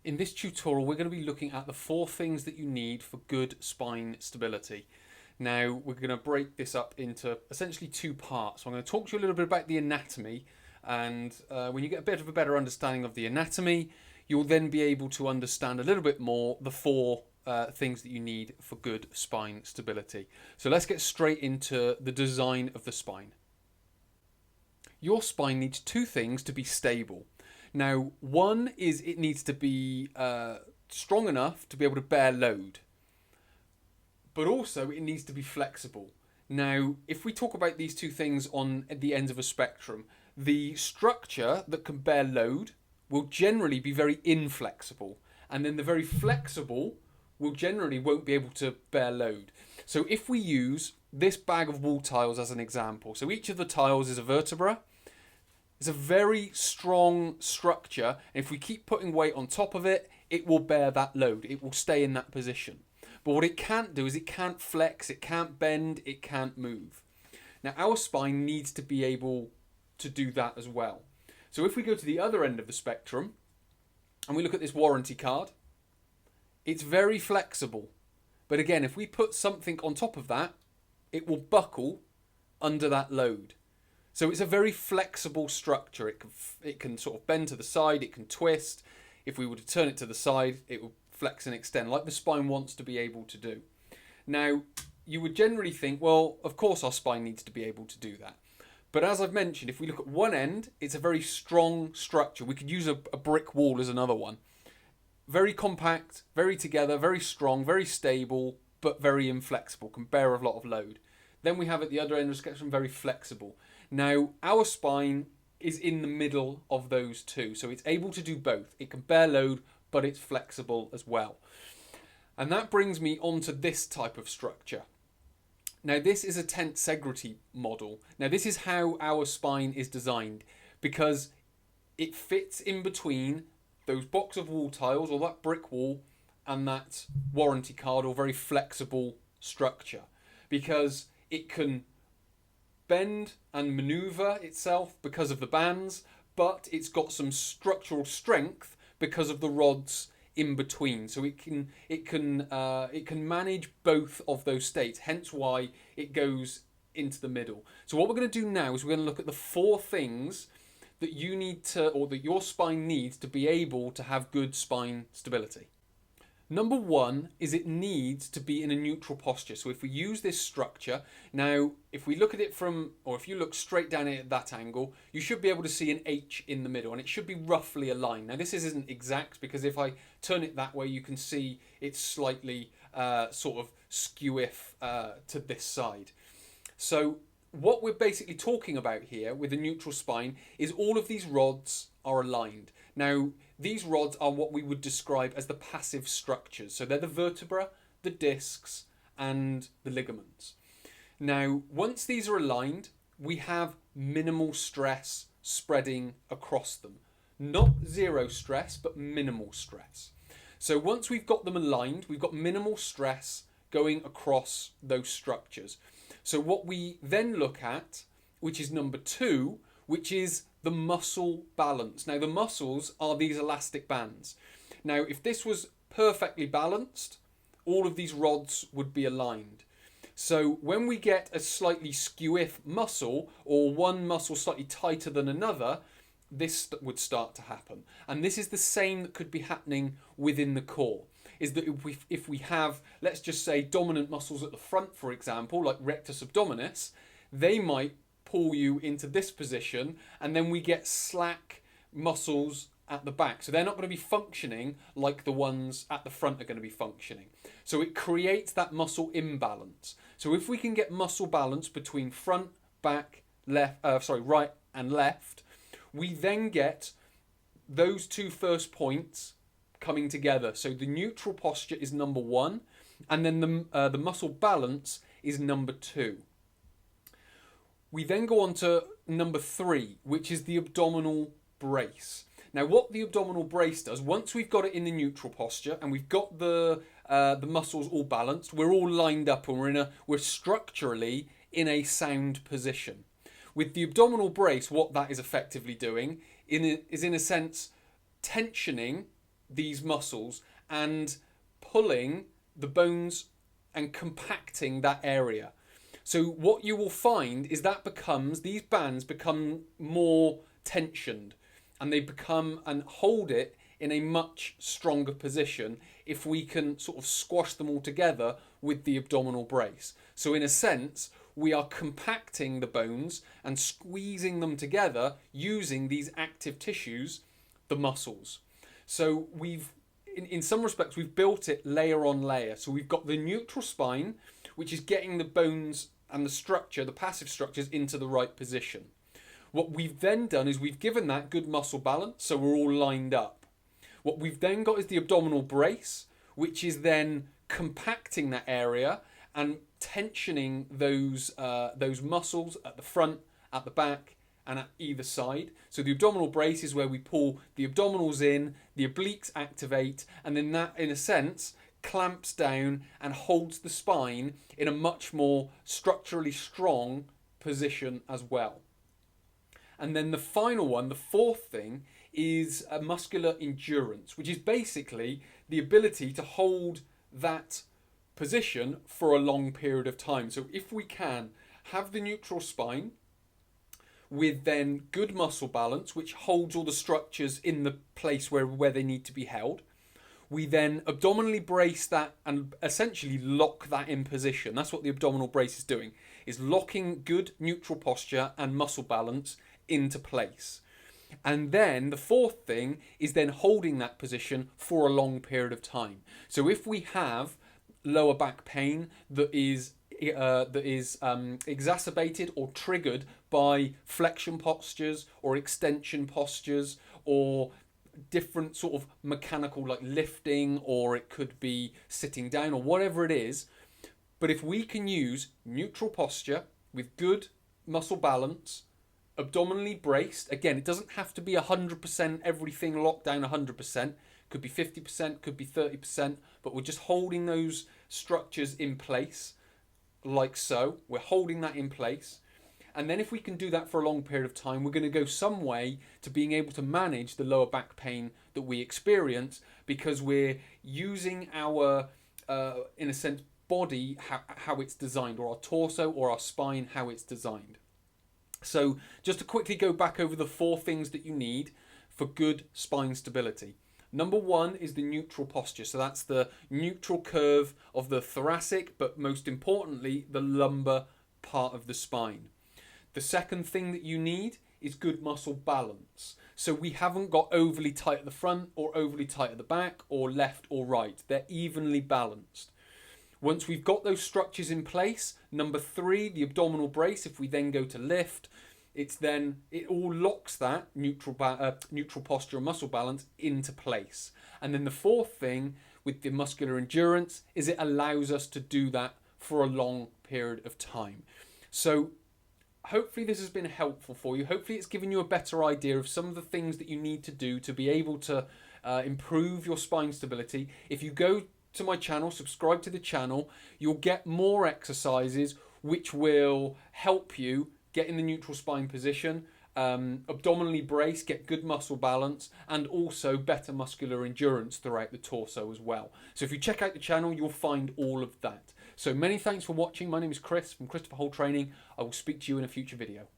In this tutorial, we're going to be looking at the 4 things that you need for good spine stability. Now, we're going to break this up into essentially 2 parts. So I'm going to talk to you a little bit about the anatomy, and when you get a bit of a better understanding of the anatomy, you'll then be able to understand a little bit more the 4 things that you need for good spine stability. So let's get straight into the design of the spine. Your spine needs 2 things to be stable. Now, one is it needs to be strong enough to be able to bear load, but also it needs to be flexible. Now, if we talk about these 2 things on the ends of a spectrum, the structure that can bear load will generally be very inflexible, and then the very flexible will generally won't be able to bear load. So if we use this bag of wall tiles as an example, so each of the tiles is a vertebra. It's a very strong structure, and if we keep putting weight on top of it, it will bear that load. It will stay in that position. But what it can't do is it can't flex, it can't bend, it can't move. Now, our spine needs to be able to do that as well. So if we go to the other end of the spectrum, and we look at this warranty card, it's very flexible. But again, if we put something on top of that, it will buckle under that load. So it's a very flexible structure. It can sort of bend to the side, it can twist. If we were to turn it to the side, it will flex and extend like the spine wants to be able to do. Now, you would generally think, well, of course our spine needs to be able to do that. But as I've mentioned, if we look at one end, it's a very strong structure. We could use a brick wall as another one. Very compact, very together, very strong, very stable, but very inflexible, can bear a lot of load. Then we have at the other end of the spectrum, very flexible. Now, our spine is in the middle of those 2, so it's able to do both. It can bear load, but it's flexible as well. And that brings me onto this type of structure. Now, this is a tensegrity model. Now, this is how our spine is designed, because it fits in between those box of wall tiles, or that brick wall, and that warranty card, or very flexible structure, because it can bend and maneuver itself because of the bands, but it's got some structural strength because of the rods in between. So it can manage both of those states, hence why it goes into the middle. So what we're going to do now is we're going to look at the 4 things that you need to, or that your spine needs to be able to have good spine stability. Number 1 is it needs to be in a neutral posture. So if we use this structure, now if we look at it from, or if you look straight down at that angle, you should be able to see an H in the middle, and it should be roughly aligned. Now this isn't exact, because if I turn it that way, you can see it's slightly sort of skew-if to this side. So what we're basically talking about here with a neutral spine is all of these rods are aligned. Now, these rods are what we would describe as the passive structures. So they're the vertebra, the discs, and the ligaments. Now, once these are aligned, we have minimal stress spreading across them. Not zero stress, but minimal stress. So once we've got them aligned, we've got minimal stress going across those structures. So what we then look at, which is number 2, which is the muscle balance. Now, the muscles are these elastic bands. Now, if this was perfectly balanced, all of these rods would be aligned. So when we get a slightly skew-if muscle, or one muscle slightly tighter than another, this would start to happen. And this is the same that could be happening within the core. Is that if we have, let's just say, dominant muscles at the front, for example, like rectus abdominis, they might pull you into this position, and then we get slack muscles at the back. So they're not going to be functioning like the ones at the front are going to be functioning. So it creates that muscle imbalance. So if we can get muscle balance between front, back, right and left, we then get those 2 first points coming together. So the neutral posture is number 1, and then the muscle balance is number 2. We then go on to number 3, which is the abdominal brace. Now, what the abdominal brace does, once we've got it in the neutral posture and we've got the muscles all balanced, we're all lined up, and we're structurally in a sound position. With the abdominal brace, what that is effectively doing is in a sense tensioning these muscles and pulling the bones and compacting that area. So what you will find is that these bands become more tensioned, and they become and hold it in a much stronger position if we can sort of squash them all together with the abdominal brace. So in a sense, we are compacting the bones and squeezing them together using these active tissues, the muscles. So in some respects, we've built it layer on layer. So we've got the neutral spine, which is getting the bones and the structure, the passive structures, into the right position. What we've then done is we've given that good muscle balance, so we're all lined up. What we've then got is the abdominal brace, which is then compacting that area and tensioning those muscles at the front, at the back, and at either side. So the abdominal brace is where we pull the abdominals in, the obliques activate, and then that, in a sense, clamps down and holds the spine in a much more structurally strong position as well. And then the final one, the fourth thing, is a muscular endurance, which is basically the ability to hold that position for a long period of time. So if we can have the neutral spine with then good muscle balance, which holds all the structures in the place where they need to be held, we then abdominally brace that and essentially lock that in position. That's what the abdominal brace is doing, is locking good neutral posture and muscle balance into place. And then the fourth thing is then holding that position for a long period of time. So if we have lower back pain that is exacerbated or triggered by flexion postures or extension postures or different sort of mechanical, like lifting, or it could be sitting down or whatever it is, but if we can use neutral posture with good muscle balance, abdominally braced, again, it doesn't have to be 100% everything locked down 100%, could be 50%, could be 30%, but we're just holding those structures in place like so. We're holding that in place. And then if we can do that for a long period of time, we're going to go some way to being able to manage the lower back pain that we experience, because we're using our, in a sense, body, how it's designed, or our torso or our spine, how it's designed. So just to quickly go back over the four things that you need for good spine stability. Number one is the neutral posture. So that's the neutral curve of the thoracic, but most importantly, the lumbar part of the spine. The second thing that you need is good muscle balance. So we haven't got overly tight at the front or overly tight at the back or left or right. They're evenly balanced. Once we've got those structures in place, number three, the abdominal brace, if we then go to lift, it all locks that neutral posture and muscle balance into place. And then the fourth thing with the muscular endurance is it allows us to do that for a long period of time. So hopefully this has been helpful for you. Hopefully it's given you a better idea of some of the things that you need to do to be able to improve your spine stability. If you go to my channel, subscribe to the channel, you'll get more exercises which will help you get in the neutral spine position, abdominally brace, get good muscle balance, and also better muscular endurance throughout the torso as well. So if you check out the channel, you'll find all of that. So many thanks for watching. My name is Chris from Christopher Hall Training. I will speak to you in a future video.